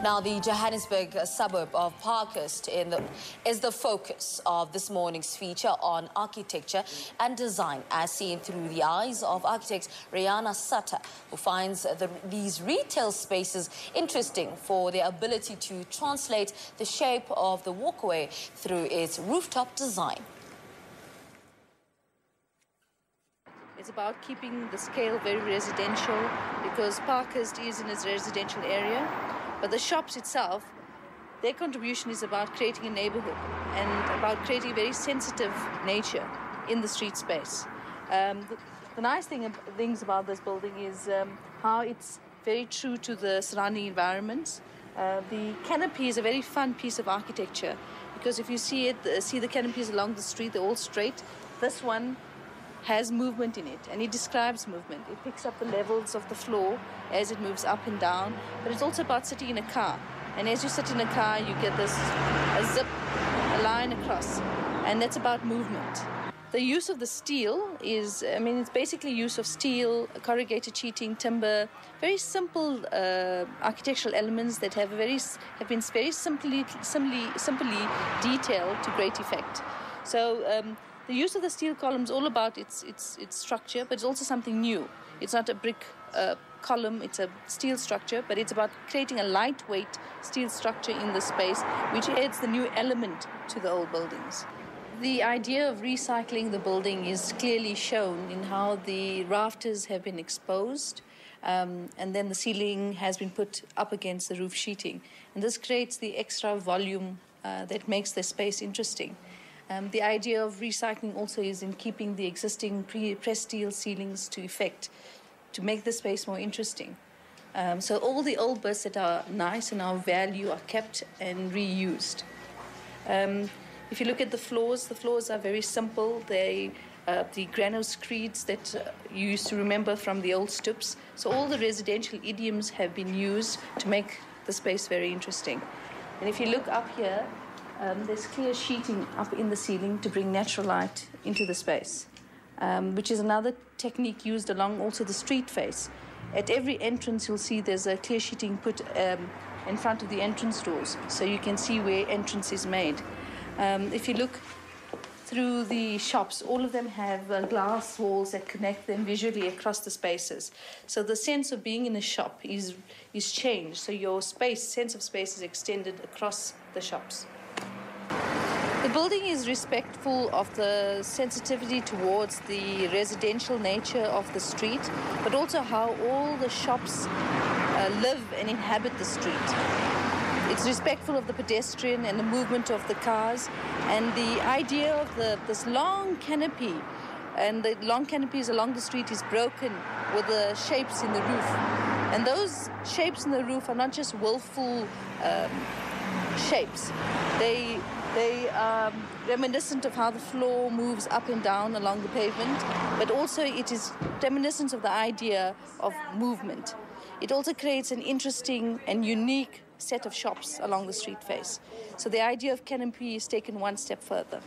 Now, the Johannesburg suburb of Parkhurst is the focus of this morning's feature on architecture and design, as seen through the eyes of architect Reyhana Satar, who finds these retail spaces interesting for their ability to translate the shape of the walkway through its rooftop design. It's about keeping the scale very residential, because Parkhurst is in its residential area, but the shops itself, their contribution is about creating a neighborhood and about creating a very sensitive nature in the street space. The nice things about this building is how it's very true to the surrounding environments. The canopy is a very fun piece of architecture, because if you see the canopies along the street, they're all straight. This one has movement in it, and it describes movement. It picks up the levels of the floor as it moves up and down, but it's also about sitting in a car. And as you sit in a car, you get a zip, a line across, and that's about movement. The use of the steel is, it's basically use of steel, corrugated sheeting, timber, very simple architectural elements that have been very simply detailed to great effect. So the use of the steel column is all about its structure, but it's also something new. It's not a brick column, it's a steel structure, but it's about creating a lightweight steel structure in the space, which adds the new element to the old buildings. The idea of recycling the building is clearly shown in how the rafters have been exposed, and then the ceiling has been put up against the roof sheeting. And this creates the extra volume that makes the space interesting. The idea of recycling also is in keeping the existing pressed steel ceilings to effect, to make the space more interesting. So all the old bits that are nice and our value are kept and reused. If you look at the floors are very simple. They the granite screeds that you used to remember from the old stoops. So all the residential idioms have been used to make the space very interesting. And if you look up here, there's clear sheeting up in the ceiling to bring natural light into the space, which is another technique used along also the street face. At every entrance, you'll see there's a clear sheeting put in front of the entrance doors, so you can see where entrance is made. If you look through the shops, all of them have glass walls that connect them visually across the spaces. So the sense of being in a shop is changed, so your sense of space is extended across the shops. The building is respectful of the sensitivity towards the residential nature of the street, but also how all the shops live and inhabit the street. It's respectful of the pedestrian and the movement of the cars, and the idea of this long canopy, and the long canopies along the street is broken with the shapes in the roof. And those shapes in the roof are not just willful shapes. They are reminiscent of how the floor moves up and down along the pavement, but also it is reminiscent of the idea of movement. It also creates an interesting and unique set of shops along the street face. So the idea of canopy is taken one step further.